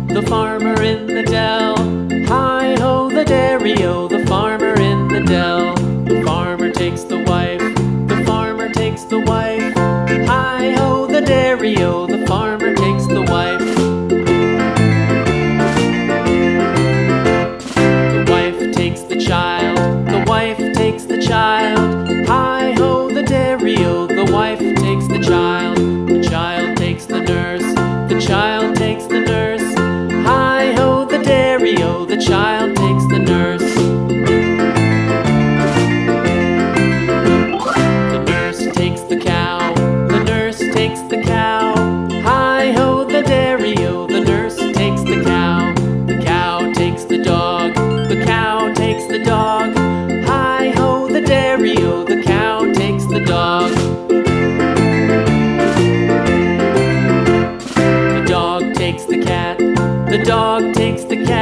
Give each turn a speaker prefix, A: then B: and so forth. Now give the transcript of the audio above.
A: The farmer in the dell. Hi-ho, the dairy-o, the farmer in the dell. The farmer takes the wife, the farmer takes the wife. Hi-ho, the dairy-o, the farmer takes the wife. The wife takes the child, the wife takes the child. Hi-ho, the dairy-o, the wife takes the child. The child takes the nurse, the child takes the nurse. Hi-ho, the dairy-o, the child takes the nurse. The nurse takes the cow, the nurse takes the cow. Hi-ho, the dairy-o, the nurse takes the cow. The cow takes the dog, the cow takes the dog. Hi-ho, the dairy-o, the cow takes the dog. The dog takes the cat, the dog takes